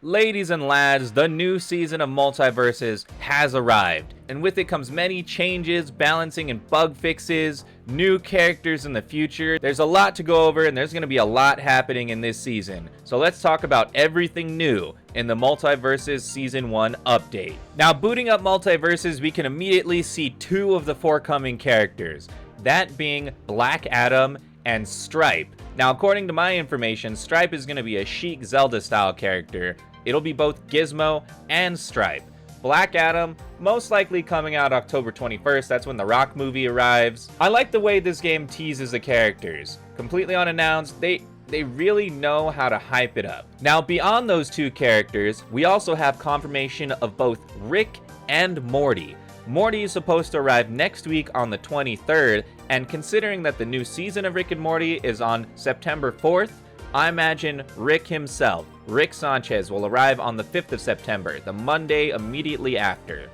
Ladies and lads, the new season of Multiverses has arrived, and with it comes many changes, balancing, and bug fixes, new characters in the future. There's a lot to go over, and there's going to be a lot happening in this season. So let's talk about everything new in the Multiverses Season 1 update. Now, booting up Multiverses, we can immediately see two of the forthcoming characters, that being Black Adam and Stripe. Now, according to my information, Stripe is going to be a chic Zelda-style character. It'll be both Gizmo and Stripe. Black Adam, most likely coming out October 21st, that's when the Rock movie arrives. I like the way this game teases the characters. Completely unannounced, they really know how to hype it up. Now, beyond those two characters, we also have confirmation of both Rick and Morty. Morty is supposed to arrive next week on the 23rd, and considering that the new season of Rick and Morty is on September 4th, I imagine Rick himself, Rick Sanchez, will arrive on the 5th of September, the Monday immediately after.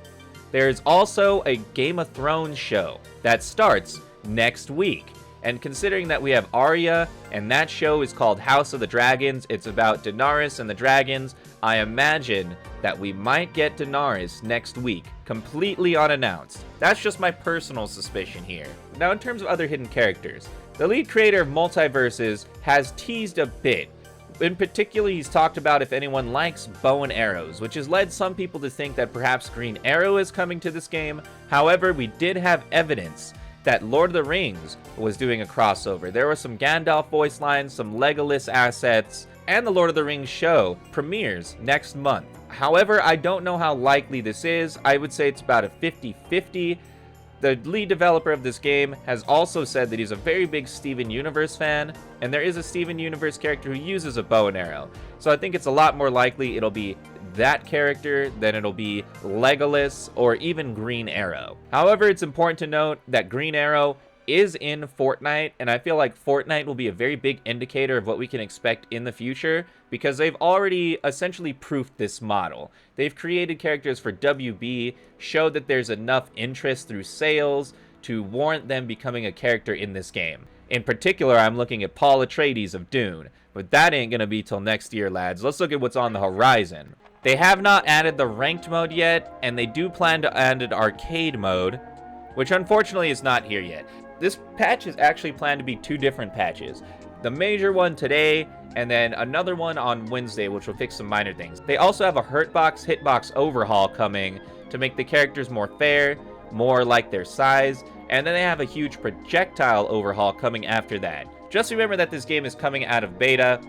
There's also a Game of Thrones show that starts next week. And considering that we have Arya, and that show is called House of the Dragons, it's about Daenerys and the dragons, I imagine that we might get Daenerys next week, completely unannounced. That's just my personal suspicion here. Now, in terms of other hidden characters, the lead creator of Multiverses has teased a bit. In particular, he's talked about if anyone likes bow and arrows, which has led some people to think that perhaps Green Arrow is coming to this game. However, we did have evidence that Lord of the Rings was doing a crossover. There were some Gandalf voice lines, some Legolas assets, and the Lord of the Rings show premieres next month. However, I don't know how likely this is. I would say it's about a 50-50. The lead developer of this game has also said that he's a very big Steven Universe fan, and there is a Steven Universe character who uses a bow and arrow. So I think it's a lot more likely it'll be that character than it'll be Legolas or even Green Arrow. However, it's important to note that Green Arrow is in Fortnite, and I feel like Fortnite will be a very big indicator of what we can expect in the future, because they've already essentially proofed this model. They've created characters for WB, showed that there's enough interest through sales to warrant them becoming a character in this game. In particular, I'm looking at Paul Atreides of Dune, but that ain't gonna be till next year, lads. Let's look at what's on the horizon. They have not added the ranked mode yet, and they do plan to add an arcade mode, which unfortunately is not here yet. This patch is actually planned to be two different patches. The major one today, and then another one on Wednesday, which will fix some minor things. They also have a Hurtbox Hitbox overhaul coming to make the characters more fair, more like their size, and then they have a huge projectile overhaul coming after that. Just remember that this game is coming out of beta,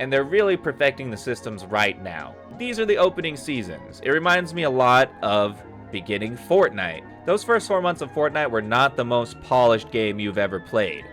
and they're really perfecting the systems right now. These are the opening seasons. It reminds me a lot of beginning Fortnite. Those first 4 months of Fortnite were not the most polished game you've ever played,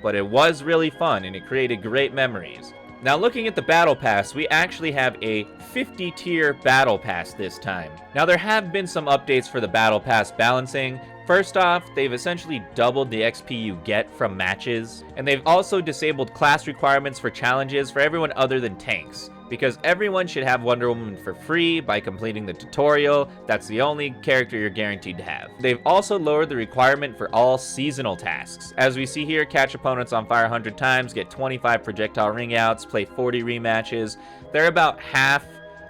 but it was really fun and it created great memories. Now, looking at the Battle Pass, we actually have a 50-tier Battle Pass this time. Now, there have been some updates for the Battle Pass balancing. First off, they've essentially doubled the XP you get from matches, and they've also disabled class requirements for challenges for everyone other than tanks, because everyone should have Wonder Woman for free by completing the tutorial. That's the only character you're guaranteed to have. They've also lowered the requirement for all seasonal tasks. As we see here, catch opponents on fire 100 times, get 25 projectile ring outs, play 40 rematches. They're about half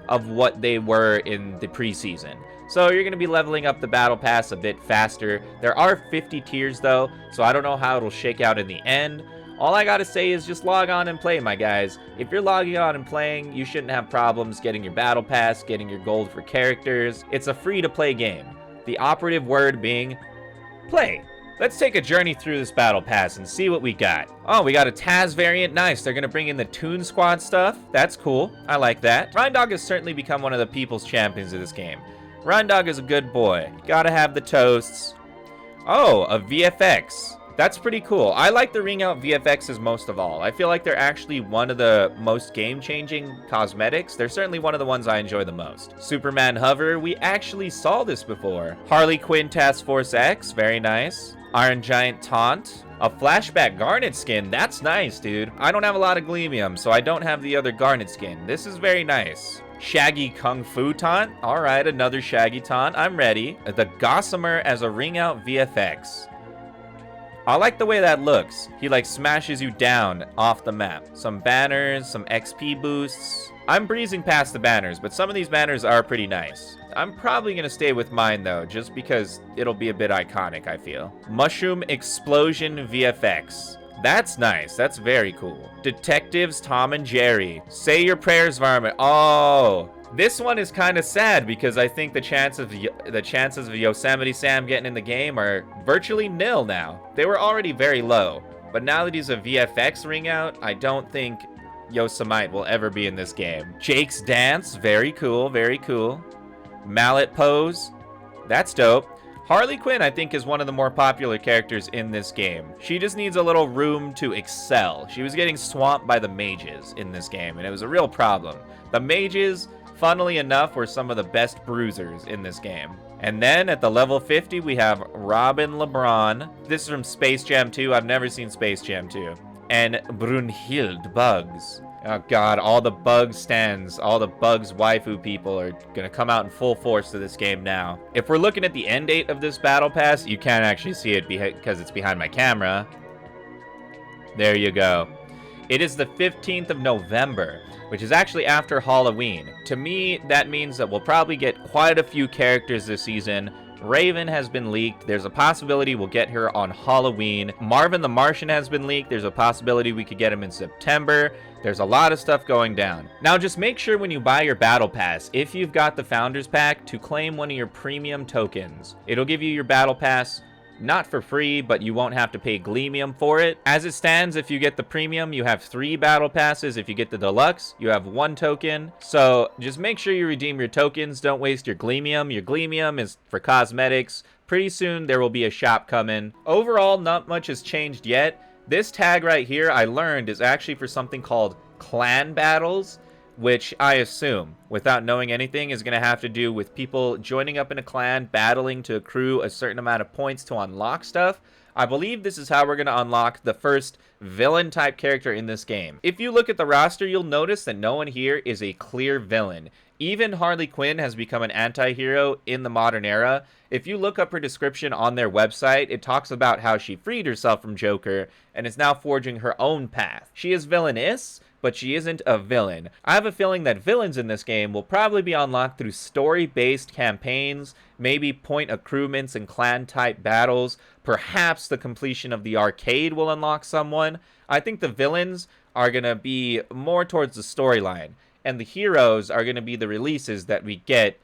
of what they were in the preseason. So you're going to be leveling up the Battle Pass a bit faster. There are 50 tiers though, so I don't know how it'll shake out in the end. All I gotta say is just log on and play, my guys. If you're logging on and playing, you shouldn't have problems getting your Battle Pass, getting your gold for characters. It's a free-to-play game. The operative word being play. Let's take a journey through this Battle Pass and see what we got. Oh, we got a Taz variant. Nice. They're gonna bring in the Toon Squad stuff. That's cool. I like that. Rhyndog has certainly become one of the people's champions of this game. Rhyndog is a good boy. Gotta have the toasts. Oh, a VFX. That's pretty cool. I like the ring out VFXs most of all. I feel like they're actually one of the most game-changing cosmetics. They're certainly one of the ones I enjoy the most. Superman Hover, we actually saw this before. Harley Quinn Task Force X, very nice. Iron Giant Taunt. A flashback Garnet skin, that's nice, dude. I don't have a lot of Gleamium, so I don't have the other Garnet skin. This is very nice. Shaggy Kung Fu Taunt. All right, another Shaggy Taunt. I'm ready. The Gossamer as a ring out VFX. I like the way that looks. He like smashes you down off the map. Some banners, some XP boosts. I'm breezing past the banners, but some of these banners are pretty nice. I'm probably gonna stay with mine though, just because it'll be a bit iconic, I feel. Mushroom Explosion VFX. That's nice. That's very cool. Detectives Tom and Jerry. Say your prayers, varmint. Oh, this one is kind of sad because I think the chances of Yosemite Sam getting in the game are virtually nil now. They were already very low, but now that he's a VFX ring out, I don't think Yosemite will ever be in this game. Jake's Dance. Very cool. Very cool. Mallet Pose. That's dope. Harley Quinn, I think, is one of the more popular characters in this game. She just needs a little room to excel. She was getting swamped by the mages in this game, and it was a real problem. The mages, funnily enough, were some of the best bruisers in this game. And then at the level 50, we have Robin LeBron. This is from Space Jam 2. I've never seen Space Jam 2. And Brunhild Bugs. Oh god, all the Bugs stands, all the Bugs waifu people are gonna come out in full force to this game now. If we're looking at the end date of this battle pass, you can't actually see it because it's behind my camera. There you go. It is the 15th of November, which is actually after Halloween. To me, that means that we'll probably get quite a few characters this season. Raven has been leaked. There's a possibility we'll get her on Halloween. Marvin the Martian has been leaked. There's a possibility we could get him in September. There's a lot of stuff going down. Now just make sure when you buy your battle pass, if you've got the Founders Pack, to claim one of your premium tokens. It'll give you your battle pass not for free, but you won't have to pay Gleamium for it. As it stands, if you get the premium, you have 3 battle passes. If you get the deluxe, you have 1 token. So just make sure you redeem your tokens. Don't waste your Gleamium. Your Gleamium is for cosmetics. Pretty soon there will be a shop coming. Overall, not much has changed yet. This tag right here, I learned, is actually for something called clan battles, which I assume, without knowing anything, is going to have to do with people joining up in a clan, battling to accrue a certain amount of points to unlock stuff. I believe this is how we're going to unlock the first villain-type character in this game. If you look at the roster, you'll notice that no one here is a clear villain. Even Harley Quinn has become an anti-hero in the modern era. If you look up her description on their website, it talks about how she freed herself from Joker and is now forging her own path. She is villainous, but she isn't a villain. I have a feeling that villains in this game will probably be unlocked through story-based campaigns, maybe point accruements and clan-type battles. Perhaps the completion of the arcade will unlock someone. I think the villains are going to be more towards the storyline, and the heroes are going to be the releases that we get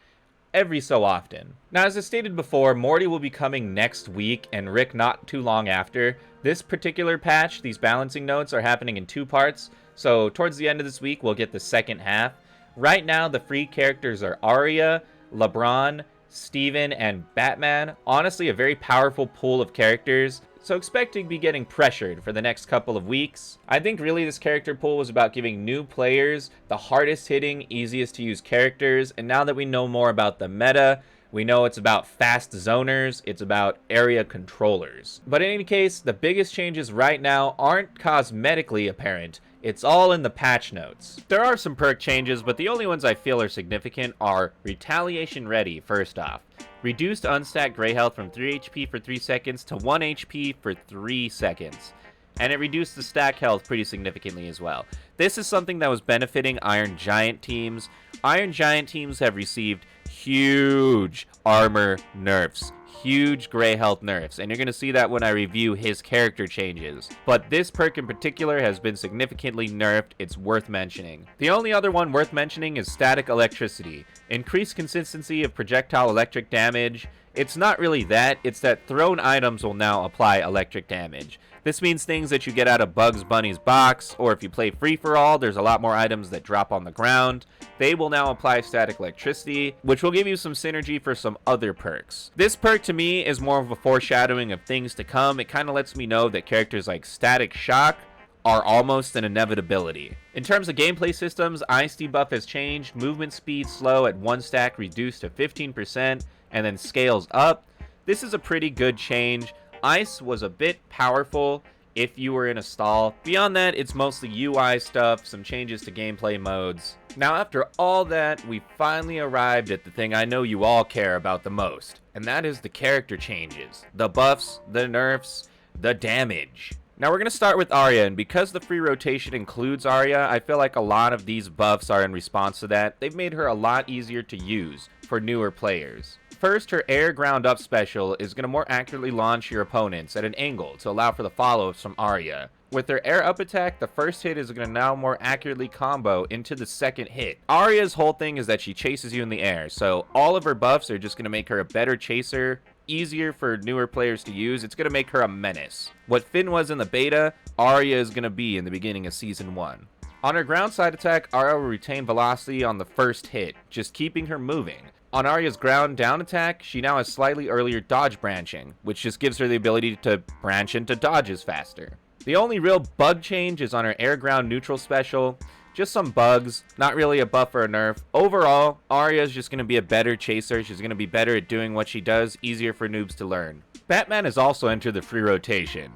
every so often. Now, as I stated before, Morty will be coming next week, and Rick not too long after. This particular patch, these balancing notes, are happening in 2 parts. So towards the end of this week, we'll get the second half. Right now, the free characters are Arya, LeBron, Steven, and Batman. Honestly, a very powerful pool of characters. So expect to be getting pressured for the next couple of weeks. I think really this character pool was about giving new players the hardest hitting, easiest to use characters. And now that we know more about the meta, we know it's about fast zoners, it's about area controllers. But in any case, the biggest changes right now aren't cosmetically apparent. It's all in the patch notes. There are some perk changes, but the only ones I feel are significant are Retaliation Ready, first off. Reduced unstacked gray health from 3 HP for 3 seconds to 1 HP for 3 seconds. And it reduced the stack health pretty significantly as well. This is something that was benefiting Iron Giant teams. Iron Giant teams have received huge armor nerfs, huge gray health nerfs, and you're going to see that when I review his character changes. But this perk in particular has been significantly nerfed. It's worth mentioning. The only other one worth mentioning is Static Electricity. Increased consistency of projectile electric damage. It's not really that, it's that thrown items will now apply electric damage. This means things that you get out of Bugs Bunny's box, or if you play free-for-all, there's a lot more items that drop on the ground. They will now apply static electricity, which will give you some synergy for some other perks. This perk to me is more of a foreshadowing of things to come. It kind of lets me know that characters like Static Shock are almost an inevitability. In terms of gameplay systems, Ice debuff has changed. Movement speed slow at 1 stack reduced to 15% and then scales up. This is a pretty good change. Ice was a bit powerful if you were in a stall. Beyond that, it's mostly UI stuff, some changes to gameplay modes. Now, after all that, we finally arrived at the thing I know you all care about the most, and that is the character changes. The buffs, the nerfs. the damage. Now we're going to start with Arya, and because the free rotation includes Arya, I feel like a lot of these buffs are in response to that. They've made her a lot easier to use for newer players. First, her air ground up special is going to more accurately launch your opponents at an angle to allow for the follow-ups from Arya. With her air up attack, the first hit is going to now more accurately combo into the second hit. Arya's whole thing is that she chases you in the air, so all of her buffs are just going to make her a better chaser, easier for newer players to use. It's going to make her a menace. What Finn was in the beta, Arya is going to be in the beginning of Season 1. On her ground side attack, Arya will retain velocity on the first hit, just keeping her moving. On Arya's ground down attack, she now has slightly earlier dodge branching, which just gives her the ability to branch into dodges faster. The only real bug change is on her air ground neutral special. Just some bugs, not really a buff or a nerf. Overall, Arya is just going to be a better chaser. She's going to be better at doing what she does, easier for noobs to learn. Batman has also entered the free rotation.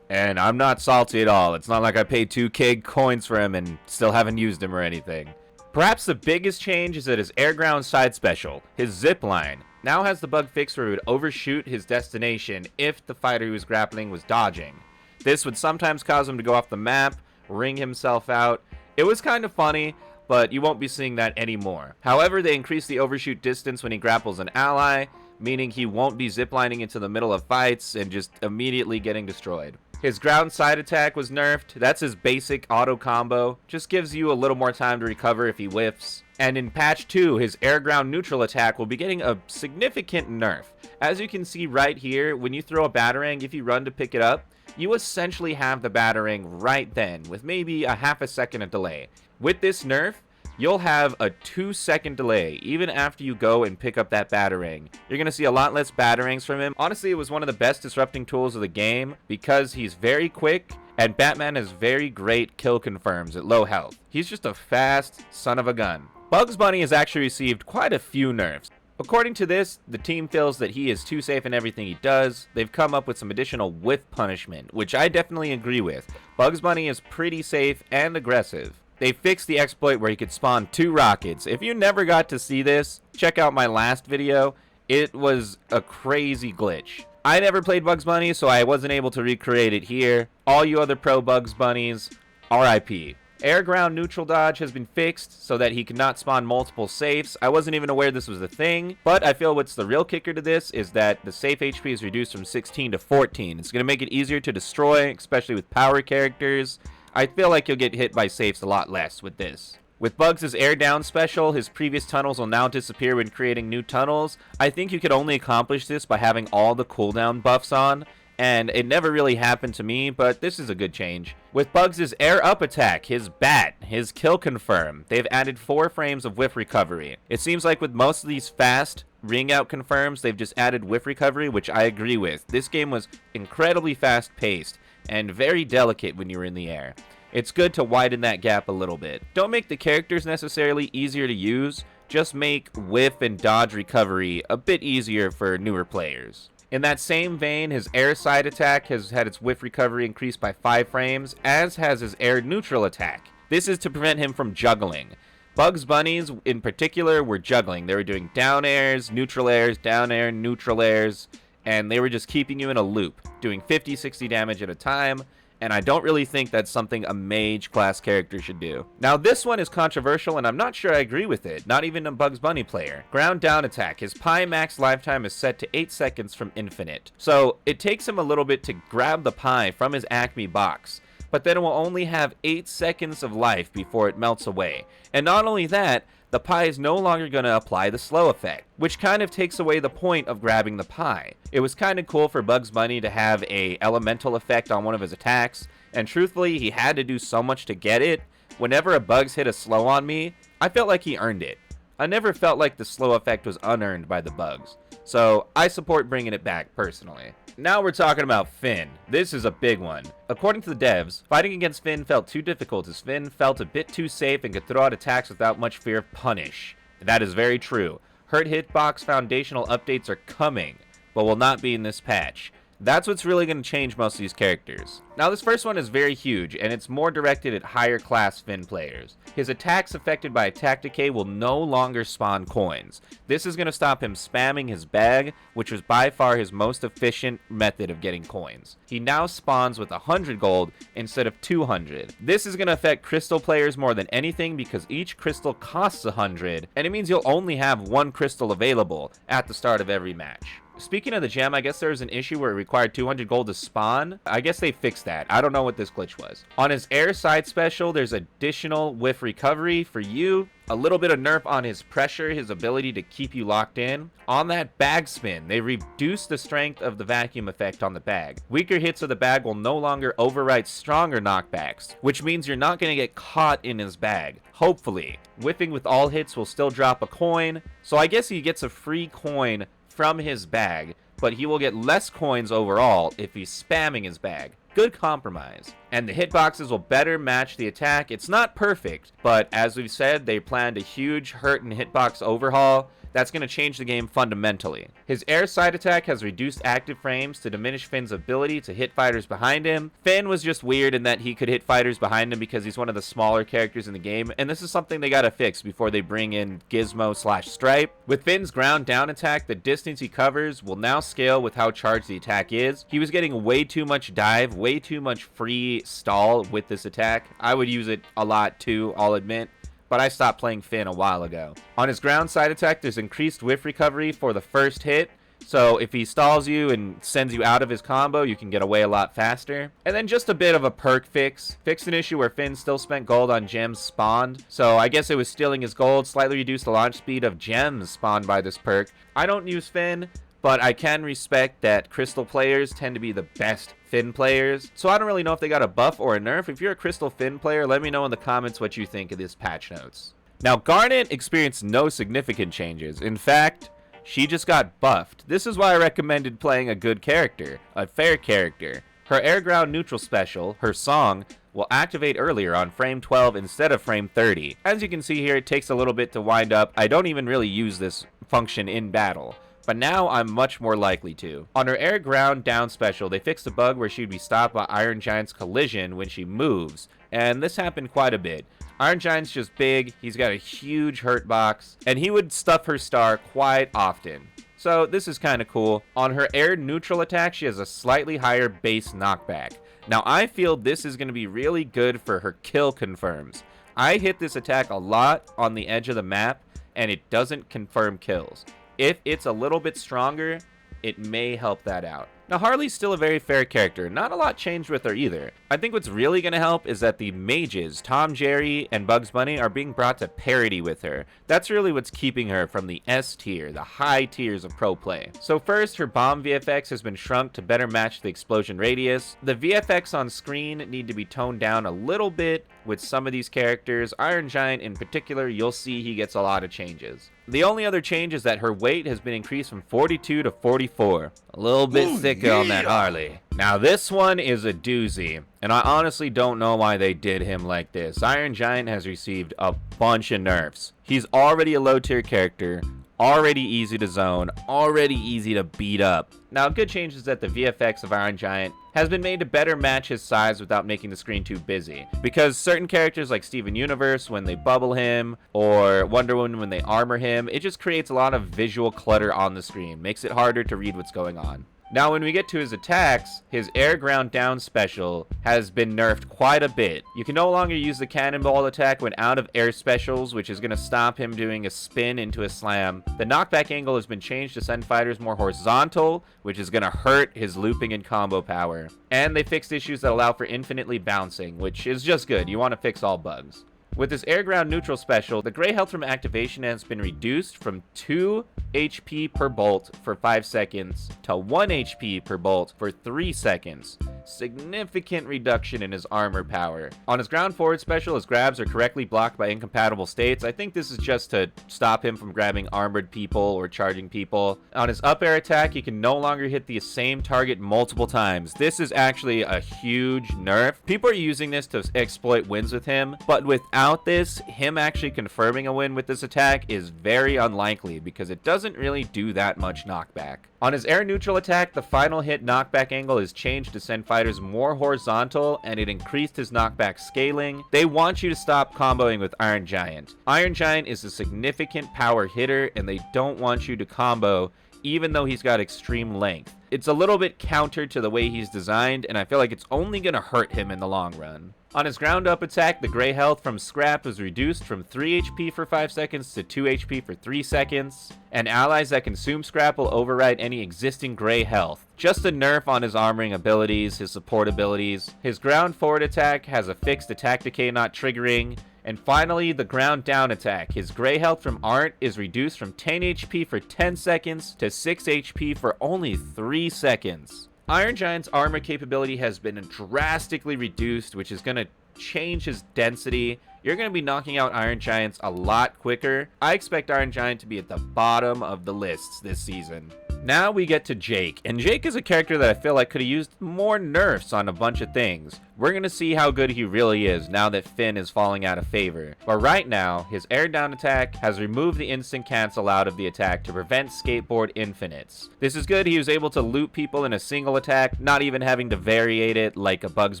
And I'm not salty at all. It's not like I paid 2k coins for him and still haven't used him or anything. Perhaps the biggest change is that his air ground side special, his zip line, now has the bug fix where he would overshoot his destination if the fighter he was grappling was dodging. This would sometimes cause him to go off the map, ring himself out. It was kind of funny, but you won't be seeing that anymore. However, they increased the overshoot distance when he grapples an ally, meaning he won't be ziplining into the middle of fights and just immediately getting destroyed. His ground side attack was nerfed. That's his basic auto combo. Just gives you a little more time to recover if he whiffs. And in patch 2, his air ground neutral attack will be getting a significant nerf. As you can see right here, when you throw a Batarang, if you run to pick it up, you essentially have the Batarang right then, with maybe a half a second of delay. With this nerf, you'll have a 2-second delay, even after you go and pick up that Batarang. You're going to see a lot less Batarangs from him. Honestly, it was one of the best disrupting tools of the game, because he's very quick, and Batman has very great kill confirms at low health. He's just a fast son of a gun. Bugs Bunny has actually received quite a few nerfs. According to this, the team feels that he is too safe in everything he does. They've come up with some additional whiff punishment, which I definitely agree with. Bugs Bunny is pretty safe and aggressive. They fixed the exploit where he could spawn 2 rockets. If you never got to see this, check out my last video. It was a crazy glitch. I never played Bugs Bunny, so I wasn't able to recreate it here. All you other pro Bugs Bunnies, RIP. Air ground neutral dodge has been fixed so that he cannot spawn multiple safes. I wasn't even aware this was a thing, but I feel what's the real kicker to this is that the safe HP is reduced from 16 to 14. It's going to make it easier to destroy, especially with power characters. I feel like you'll get hit by safes a lot less with this. With Bugs' air down special, his previous tunnels will now disappear when creating new tunnels. I think you could only accomplish this by having all the cooldown buffs on, and it never really happened to me, but this is a good change. With Bugs' air up attack, his bat, his kill confirm, they've added 4 frames of whiff recovery. It seems like with most of these fast ring out confirms, they've just added whiff recovery, which I agree with. This game was incredibly fast paced and very delicate when you were in the air. It's good to widen that gap a little bit. Don't make the characters necessarily easier to use, just make whiff and dodge recovery a bit easier for newer players. In that same vein, his air side attack has had its whiff recovery increased by 5 frames, as has his air neutral attack. This is to prevent him from juggling. Bugs Bunnies, in particular, were juggling. They were doing down airs, neutral airs, down air, neutral airs, and they were just keeping you in a loop, doing 50-60 damage at a time, and I don't really think that's something a mage class character should do. Now this one is controversial and I'm not sure I agree with it, not even a Bugs Bunny player. Ground down attack, his Pi max lifetime is set to 8 seconds from infinite. So it takes him a little bit to grab the Pi from his Acme box, but then it will only have 8 seconds of life before it melts away. And not only that, the Pi is no longer going to apply the slow effect, which kind of takes away the point of grabbing the Pi. It was kind of cool for Bugs Bunny to have a elemental effect on one of his attacks, and truthfully, he had to do so much to get it. Whenever a Bugs hit a slow on me, I felt like he earned it. I never felt like the slow effect was unearned by the Bugs, so I support bringing it back personally. Now we're talking about Finn. This is a big one. According to the devs, fighting against Finn felt too difficult as Finn felt a bit too safe and could throw out attacks without much fear of punish. That is very true. Hurt Hitbox foundational updates are coming, but will not be in this patch. That's what's really going to change most of these characters. Now this first one is very huge, and it's more directed at higher class Finn players. His attacks affected by attack decay will no longer spawn coins. This is going to stop him spamming his bag, which was by far his most efficient method of getting coins. He now spawns with 100 gold instead of 200. This is going to affect crystal players more than anything because each crystal costs 100, and it means you'll only have one crystal available at the start of every match. Speaking of the gem, I guess there was an issue where it required 200 gold to spawn. I guess they fixed that. I don't know what this glitch was. On his air side special, there's additional whiff recovery for you. A little bit of nerf on his pressure, his ability to keep you locked in. On that bag spin, they reduced the strength of the vacuum effect on the bag. Weaker hits of the bag will no longer overwrite stronger knockbacks, which means you're not going to get caught in his bag. Hopefully. Whiffing with all hits will still drop a coin, so I guess he gets a free coin from his bag, but he will get less coins overall if he's spamming his bag. Good compromise. And the hitboxes will better match the attack. It's not perfect, but as we've said, they planned a huge hurt and hitbox overhaul that's going to change the game fundamentally. His air side attack has reduced active frames to diminish Finn's ability to hit fighters behind him. Finn was just weird in that he could hit fighters behind him because he's one of the smaller characters in the game, and this is something they gotta fix before they bring in Gizmo/Stripe. With Finn's ground down attack, the distance he covers will now scale with how charged the attack is. He was getting way too much dive, way too much free stall with this attack. I would use it a lot too, I'll admit, but I stopped playing Finn a while ago. On his ground side attack, there's increased whiff recovery for the first hit, so if he stalls you and sends you out of his combo, you can get away a lot faster. And then just a bit of a perk fix. Fixed an issue where Finn still spent gold on gems spawned, so I guess it was stealing his gold. Slightly reduced the launch speed of gems spawned by this perk. I don't use Finn, but I can respect that crystal players tend to be the best Finn players, so I don't really know if they got a buff or a nerf. If you're a crystal Finn player, let me know in the comments what you think of this patch notes. Now, Garnet experienced no significant changes. In fact, she just got buffed. This is why I recommended playing a good character, a fair character. Her air ground neutral special, her song, will activate earlier on frame 12 instead of frame 30. As you can see here, it takes a little bit to wind up. I don't even really use this function in battle, but now I'm much more likely to. On her air ground down special, they fixed a bug where she'd be stopped by Iron Giant's collision when she moves, and this happened quite a bit. Iron Giant's just big, he's got a huge hurt box, and he would stuff her star quite often. So this is kind of cool. On her air neutral attack, she has a slightly higher base knockback. Now I feel this is going to be really good for her kill confirms. I hit this attack a lot on the edge of the map, and it doesn't confirm kills. If it's a little bit stronger, it may help that out. Now, Harley's still a very fair character. Not a lot changed with her either. I think what's really going to help is that the mages, Tom, Jerry, and Bugs Bunny, are being brought to parity with her. That's really what's keeping her from the S tier, the high tiers of pro play. So first, her bomb VFX has been shrunk to better match the explosion radius. The VFX on screen need to be toned down a little bit with some of these characters. Iron Giant in particular, you'll see he gets a lot of changes. The only other change is that her weight has been increased from 42 to 44. A little bit thicker on that Harley. Now this one is a doozy, and I honestly don't know why they did him like this. Iron Giant has received a bunch of nerfs. He's already a low tier character, already easy to zone, already easy to beat up. Now, a good change is that the VFX of Iron Giant has been made to better match his size without making the screen too busy. Because certain characters like Steven Universe, when they bubble him, or Wonder Woman when they armor him, it just creates a lot of visual clutter on the screen, makes it harder to read what's going on. Now, when we get to his attacks, his air ground down special has been nerfed quite a bit. You can no longer use the cannonball attack when out of air specials, which is going to stop him doing a spin into a slam. The knockback angle has been changed to send fighters more horizontal, which is going to hurt his looping and combo power. And they fixed issues that allow for infinitely bouncing, which is just good. You want to fix all bugs. With this air ground neutral special, the gray health from activation has been reduced from 2 HP per bolt for 5 seconds to 1 HP per bolt for 3 seconds. significant reduction in his armor power. On his ground forward special, his grabs are correctly blocked by incompatible states. I think this is just to stop him from grabbing armored people or charging people. On his up air attack, he can no longer hit the same target multiple times. This is actually a huge nerf. People are using this to exploit wins with him, but without this, him actually confirming a win with this attack is very unlikely because it doesn't really do that much knockback. On his air neutral attack, the final hit knockback angle is changed to send fighters more horizontal, and it increased his knockback scaling. They want you to stop comboing with Iron Giant. Iron Giant is a significant power hitter, and they don't want you to combo even though he's got extreme length. It's a little bit counter to the way he's designed, and I feel like it's only going to hurt him in the long run. On his ground up attack, the gray health from Scrap was reduced from 3 HP for 5 seconds to 2 HP for 3 seconds, and allies that consume Scrap will override any existing gray health. Just a nerf on his armoring abilities, his support abilities. His ground forward attack has a fixed attack decay not triggering. And finally, the ground down attack. His gray health from Art is reduced from 10 HP for 10 seconds to 6 HP for only 3 seconds. Iron Giant's armor capability has been drastically reduced, which is going to change his density. You're going to be knocking out Iron Giants a lot quicker. I expect Iron Giant to be at the bottom of the lists this season. Now we get to Jake, and Jake is a character that I feel like could have used more nerfs on a bunch of things. We're going to see how good he really is now that Finn is falling out of favor. But right now, his air down attack has removed the instant cancel out of the attack to prevent skateboard infinites. This is good. He was able to loot people in a single attack, not even having to variate it like a Bugs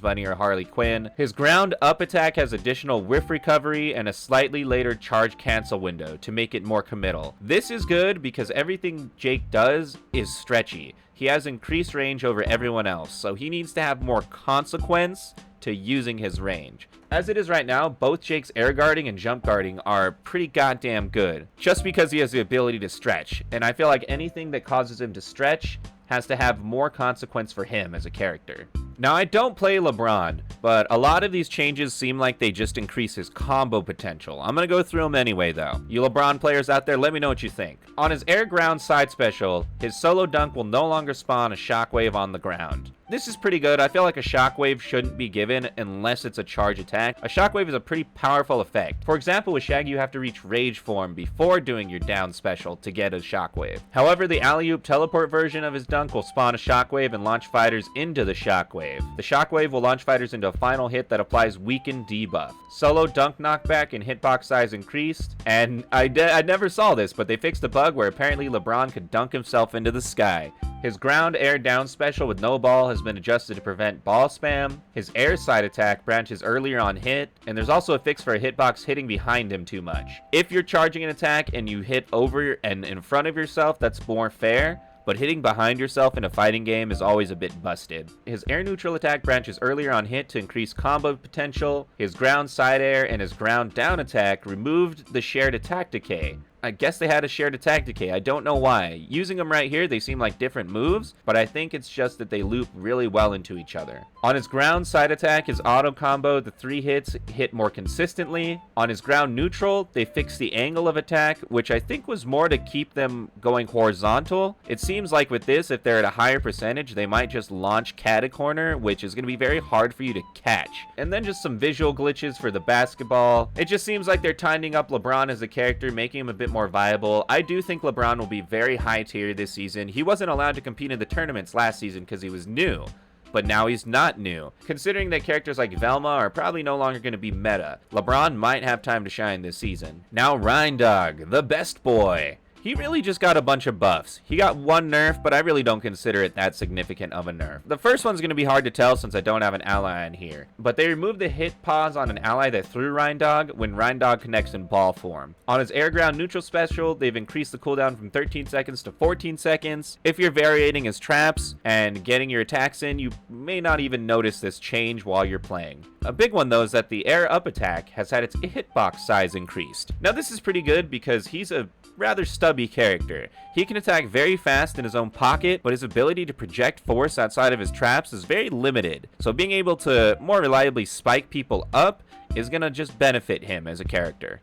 Bunny or Harley Quinn. His ground up attack has additional whiff recovery and a slightly later charge cancel window to make it more committal. This is good because everything Jake does is stretchy. He has increased range over everyone else, so he needs to have more consequence to using his range. As it is right now, both Jake's air guarding and jump guarding are pretty goddamn good, just because he has the ability to stretch, and I feel like anything that causes him to stretch has to have more consequence for him as a character. Now, I don't play LeBron, but a lot of these changes seem like they just increase his combo potential. I'm going to go through them anyway, though. You LeBron players out there, let me know what you think. On his air ground side special, his solo dunk will no longer spawn a shockwave on the ground. This is pretty good. I feel like a shockwave shouldn't be given unless it's a charge attack. A shockwave is a pretty powerful effect. For example, with Shaggy, you have to reach rage form before doing your down special to get a shockwave. However, the alley-oop teleport version of his dunk will spawn a shockwave and launch fighters into the shockwave. The shockwave will launch fighters into a final hit that applies weakened debuff. Solo dunk knockback and hitbox size increased, and I never saw this, but they fixed a bug where apparently LeBron could dunk himself into the sky. His ground air down special with no ball has been adjusted to prevent ball spam. His air side attack branches earlier on hit, and there's also a fix for a hitbox hitting behind him too much. If you're charging an attack and you hit over and in front of yourself, that's more fair. But hitting behind yourself in a fighting game is always a bit busted. His air neutral attack branches earlier on hit to increase combo potential. His ground side air and his ground down attack removed the shared attack decay. I guess they had a shared attack decay. I don't know why. Using them right here, they seem like different moves, but I think it's just that they loop really well into each other. On his ground side attack, his auto combo, the 3 hits hit more consistently. On his ground neutral, they fixed the angle of attack, which I think was more to keep them going horizontal. It seems like with this, if they're at a higher percentage, they might just launch catacorner, which is going to be very hard for you to catch. And then just some visual glitches for the basketball. It just seems like they're tightening up LeBron as a character, making him a bit more viable. I do think LeBron will be very high tier this season. He wasn't allowed to compete in the tournaments last season because he was new, but now he's not new. Considering that characters like Velma are probably no longer going to be meta, LeBron might have time to shine this season. Now Reindog, the best boy. He really just got a bunch of buffs. He got one nerf, but I really don't consider it that significant of a nerf. The first one's going to be hard to tell since I don't have an ally in here, but they removed the hit pause on an ally that threw Reindog when Reindog connects in ball form. On his air ground neutral special, they've increased the cooldown from 13 seconds to 14 seconds. If you're variating his traps and getting your attacks in, you may not even notice this change while you're playing. A big one though is that the air up attack has had its hitbox size increased. Now this is pretty good because he's a rather stubby character. He can attack very fast in his own pocket, but his ability to project force outside of his traps is very limited. So being able to more reliably spike people up is gonna just benefit him as a character.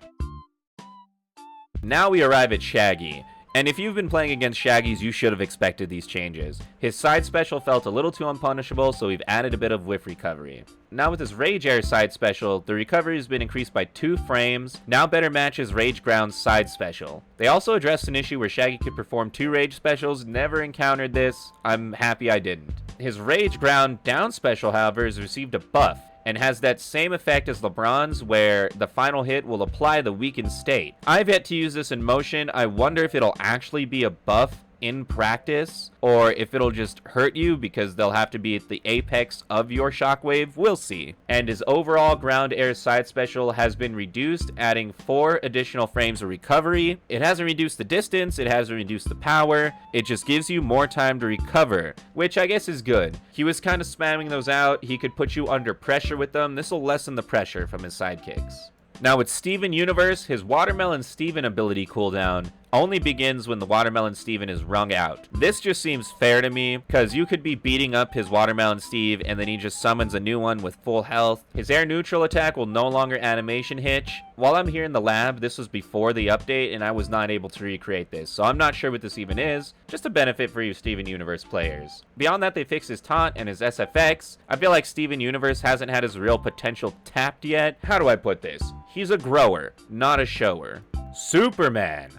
Now we arrive at Shaggy. And if you've been playing against Shaggies, you should have expected these changes. His side special felt a little too unpunishable, so we've added a bit of whiff recovery. Now with his Rage Air side special, the recovery has been increased by 2 frames, now better matches Rage Ground's side special. They also addressed an issue where Shaggy could perform 2 Rage specials, never encountered this, I'm happy I didn't. His Rage Ground down special, however, has received a buff, and has that same effect as LeBron's, where the final hit will apply the weakened state. I've yet to use this in motion. I wonder if it'll actually be a buff in practice, or if it'll just hurt you because they'll have to be at the apex of your shockwave. We'll see. And his overall ground air side special has been reduced, adding 4 additional frames of recovery. It hasn't reduced the distance, it hasn't reduced the power, it just gives you more time to recover, which I guess is good. He was kind of spamming those out. He could put you under pressure with them. This will lessen the pressure from his sidekicks. Now with Steven Universe, his Watermelon Steven ability cooldown only begins when the Watermelon Steven is wrung out. This just seems fair to me, because you could be beating up his Watermelon Steve and then he just summons a new one with full health. His air neutral attack will no longer animation hitch. While I'm here in the lab, this was before the update and I was not able to recreate this, so I'm not sure what this even is. Just a benefit for you Steven Universe players. Beyond that, they fixed his taunt and his SFX. I feel like Steven Universe hasn't had his real potential tapped yet. How do I put this? He's a grower, not a shower. Superman.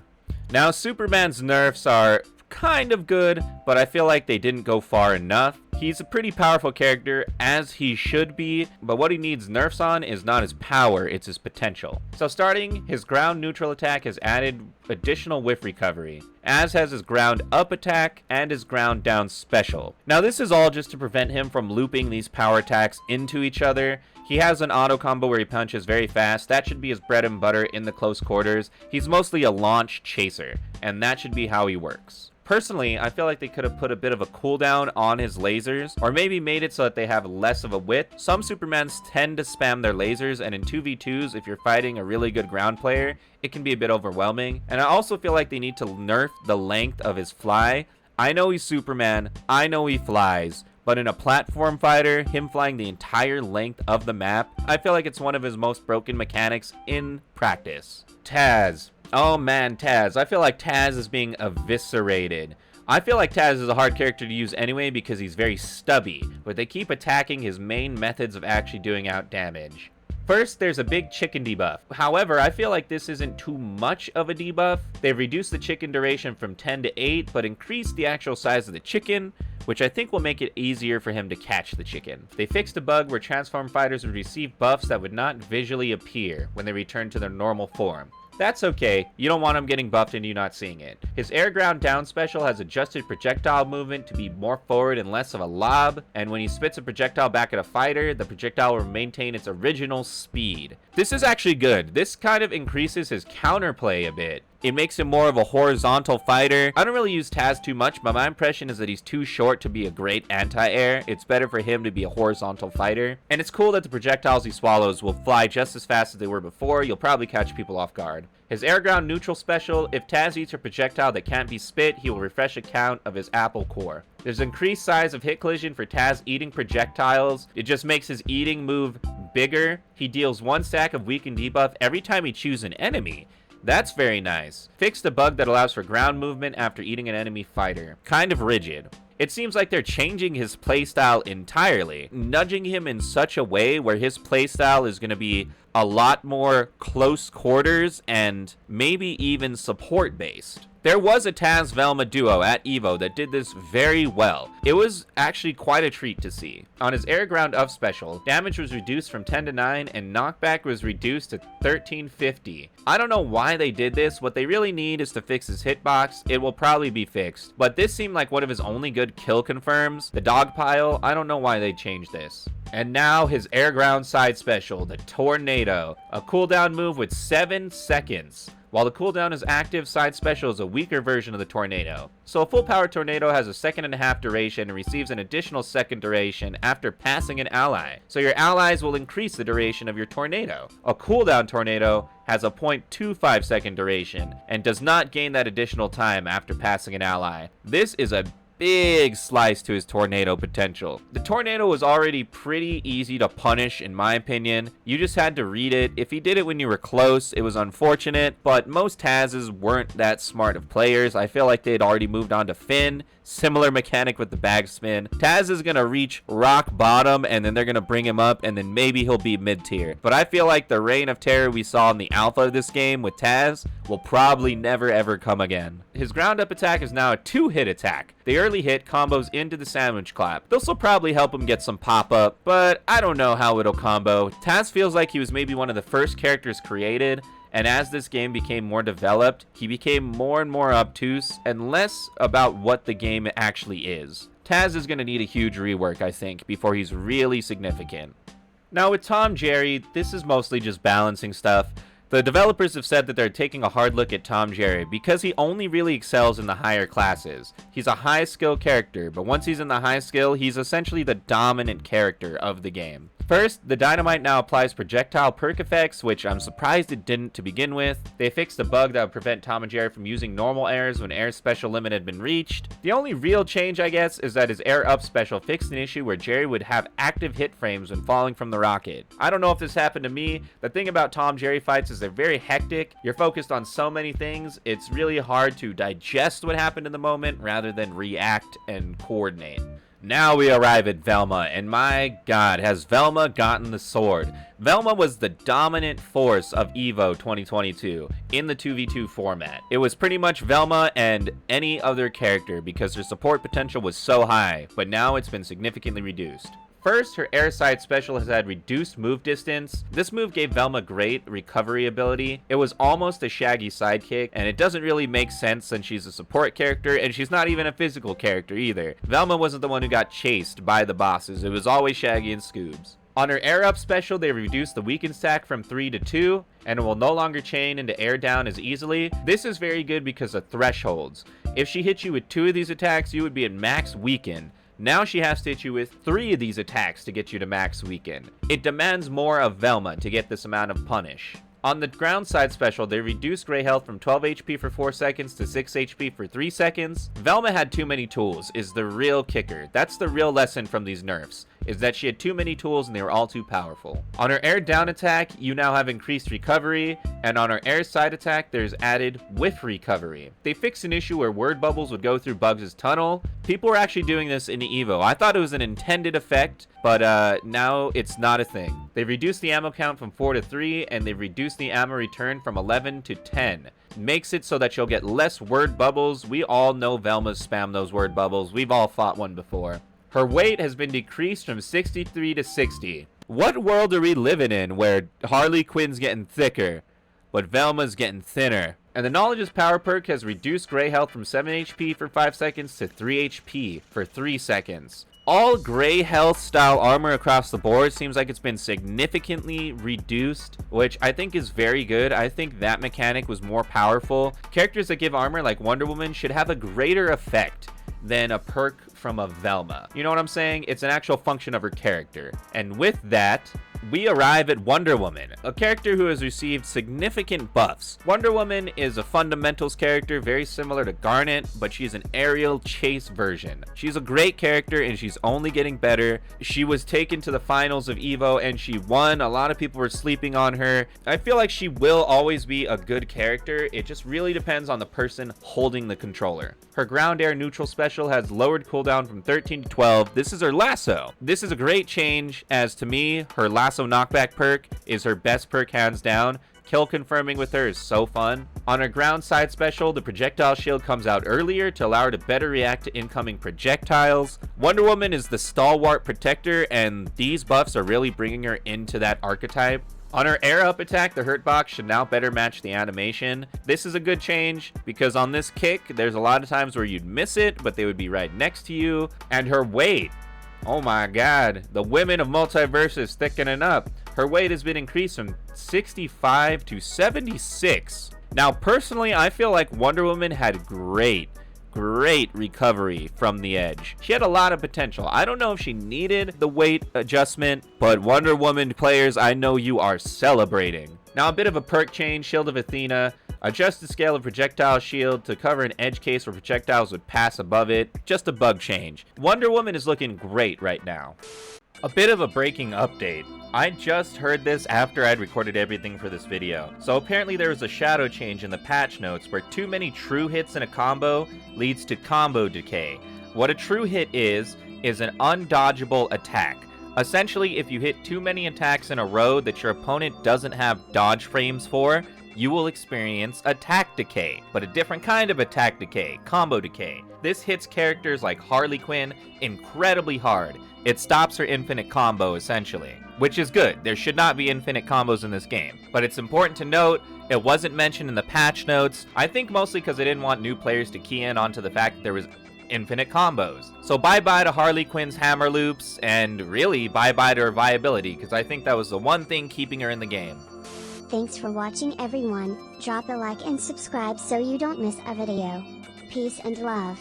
Now, Superman's nerfs are kind of good, but I feel like they didn't go far enough. He's a pretty powerful character, as he should be, but what he needs nerfs on is not his power, it's his potential. So starting, his ground neutral attack has added additional whiff recovery, as has his ground up attack and his ground down special. Now this is all just to prevent him from looping these power attacks into each other. He has an auto combo where he punches very fast. That should be his bread and butter in the close quarters. He's mostly a launch chaser, and that should be how he works. Personally, I feel like they could have put a bit of a cooldown on his lasers, or maybe made it so that they have less of a width. Some Supermans tend to spam their lasers, and in 2v2s, if you're fighting a really good ground player, it can be a bit overwhelming. And I also feel like they need to nerf the length of his fly. I know he's Superman, I know he flies, but in a platform fighter, him flying the entire length of the map, I feel like it's one of his most broken mechanics in practice. Taz. Oh man, Taz. I feel like Taz is being eviscerated. I feel like Taz is a hard character to use anyway because he's very stubby, but they keep attacking his main methods of actually doing out damage. First, there's a big chicken debuff. However, I feel like this isn't too much of a debuff. They've reduced the chicken duration from 10 to 8, but increased the actual size of the chicken, which I think will make it easier for him to catch the chicken. They fixed a bug where transform fighters would receive buffs that would not visually appear when they return to their normal form. That's okay, you don't want him getting buffed and you not seeing it. His air ground down special has adjusted projectile movement to be more forward and less of a lob, and when he spits a projectile back at a fighter, the projectile will maintain its original speed. This is actually good. This kind of increases his counterplay a bit. It makes him more of a horizontal fighter. I don't really use Taz too much, but my impression is that he's too short to be a great anti-air. It's better for him to be a horizontal fighter. And it's cool that the projectiles he swallows will fly just as fast as they were before. You'll probably catch people off guard. His air ground neutral special, if Taz eats a projectile that can't be spit, he will refresh a count of his apple core. There's increased size of hit collision for Taz eating projectiles. It just makes his eating move bigger. He deals 1 stack of weakened debuff every time he chews an enemy. That's very nice. Fixed a bug that allows for ground movement after eating an enemy fighter. Kind of rigid. It seems like they're changing his playstyle entirely, nudging him in such a way where his playstyle is going to be a lot more close quarters and maybe even support based. There was a Taz Velma duo at EVO that did this very well. It was actually quite a treat to see. On his air ground up special, damage was reduced from 10 to 9 and knockback was reduced to 1350. I don't know why they did this. What they really need is to fix his hitbox. It will probably be fixed, but this seemed like one of his only good kill confirms. The dog pile, I don't know why they changed this. And now his air ground side special, the Tornado, a cooldown move with 7 seconds. While the cooldown is active, side special is a weaker version of the Tornado. So a full power Tornado has a 1.5 second duration and receives an additional second duration after passing an ally. So your allies will increase the duration of your Tornado. A cooldown Tornado has a 0.25 second duration and does not gain that additional time after passing an ally. This is a big slice to his tornado potential. The tornado was already pretty easy to punish in my opinion. You just had to read it. If he did it when you were close, it was unfortunate, but most Taz's weren't that smart of players. I feel like they'd already moved on to Finn. Similar mechanic with the bag spin. Taz is going to reach rock bottom and then they're going to bring him up and then maybe he'll be mid-tier. But I feel like the reign of terror we saw in the alpha of this game with Taz will probably never ever come again. His ground up attack is now a 2-hit attack. The early hit combos into the sandwich clap. This will probably help him get some pop up, but I don't know how it'll combo. Taz feels like he was maybe one of the first characters created, and as this game became more developed, he became more and more obtuse and less about what the game actually is. Taz is going to need a huge rework, I think, before he's really significant. Now with Tom Jerry, this is mostly just balancing stuff. The developers have said that they're taking a hard look at Tom Jerry because he only really excels in the higher classes. He's a high skill character, but once he's in the high skill, he's essentially the dominant character of the game. First, the Dynamite now applies projectile perk effects, which I'm surprised it didn't to begin with. They fixed a bug that would prevent Tom and Jerry from using normal airs when air special limit had been reached. The only real change, I guess, is that his air up special fixed an issue where Jerry would have active hit frames when falling from the rocket. I don't know if this happened to me. The thing about Tom Jerry fights is they're very hectic. You're focused on so many things, it's really hard to digest what happened in the moment rather than react and coordinate. Now we arrive at Velma, and my god, has Velma gotten the sword. Velma was the dominant force of EVO 2022 in the 2v2 format. It was pretty much Velma and any other character because her support potential was so high, but now it's been significantly reduced. First, her air side special has had reduced move distance. This move gave Velma great recovery ability. It was almost a Shaggy sidekick, and it doesn't really make sense since she's a support character, and she's not even a physical character either. Velma wasn't the one who got chased by the bosses. It was always Shaggy and Scoobs. On her air up special, they reduced the weaken stack from 3 to 2, and it will no longer chain into air down as easily. This is very good because of thresholds. If she hit you with 2 of these attacks, you would be at max weaken. Now she has to hit you with 3 of these attacks to get you to max weaken. It demands more of Velma to get this amount of punish. On the ground side special, they reduced Gray health from 12 HP for 4 seconds to 6 HP for 3 seconds. Velma had too many tools is the real kicker. That's the real lesson from these nerfs, is that she had too many tools and they were all too powerful. On her air down attack, you now have increased recovery, and on her air side attack, there's added whiff recovery. They fixed an issue where word bubbles would go through Bugs' tunnel. People were actually doing this in EVO. I thought it was an intended effect, but now it's not a thing. They reduced the ammo count from 4 to 3, and they reduced the ammo return from 11 to 10. Makes it so that you'll get less word bubbles. We all know Velma's spam those word bubbles. We've all fought one before. Her weight has been decreased from 63 to 60. What world are we living in where Harley Quinn's getting thicker, but Velma's getting thinner? And the Knowledge's power perk has reduced Gray health from 7 HP for 5 seconds to 3 HP for 3 seconds. All Gray health style armor across the board seems like it's been significantly reduced, which I think is very good. I think that mechanic was more powerful. Characters that give armor like Wonder Woman should have a greater effect than a perk from a Velma. You know what I'm saying? It's an actual function of her character. And with that, we arrive at Wonder Woman, a character who has received significant buffs. Wonder Woman is a fundamentals character very similar to Garnet, but she's an aerial chase version. She's a great character and she's only getting better. She was taken to the finals of EVO and she won. A lot of people were sleeping on her. I feel like she will always be a good character. It just really depends on the person holding the controller. Her ground air neutral special has lowered cooldown from 13 to 12. This is her lasso. This is a great change, as to me, her lasso knockback perk is her best perk hands down. Kill confirming with her is so fun. On her ground side special, the projectile shield comes out earlier to allow her to better react to incoming projectiles. Wonder Woman is the stalwart protector, and these buffs are really bringing her into that archetype. On her air up attack, the hurt box should now better match the animation. This is a good change because on this kick, there's a lot of times where you'd miss it, but they would be right next to you. And her weight, oh my god, the women of Multiverse is thickening up. Her weight has been increased from 65 to 76. Now, personally, I feel like Wonder Woman had great recovery from the edge. She had a lot of potential. I don't know if she needed the weight adjustment, but Wonder Woman players, I know you are celebrating. Now, a bit of a perk change, Shield of Athena. Adjust the scale of projectile shield to cover an edge case where projectiles would pass above it. Just a bug change. Wonder Woman is looking great right now. A bit of a breaking update. I just heard this after I'd recorded everything for this video. So apparently there was a shadow change in the patch notes where too many true hits in a combo leads to combo decay. What a true hit is an undodgeable attack. Essentially, if you hit too many attacks in a row that your opponent doesn't have dodge frames for, you will experience attack decay, but a different kind of attack decay, combo decay. This hits characters like Harley Quinn incredibly hard. It stops her infinite combo, essentially, which is good. There should not be infinite combos in this game, but it's important to note it wasn't mentioned in the patch notes. I think mostly because I didn't want new players to key in onto the fact that there was infinite combos. So bye-bye to Harley Quinn's hammer loops, and really bye-bye to her viability, because I think that was the one thing keeping her in the game. Thanks for watching everyone, drop a like and subscribe so you don't miss a video. Peace and love.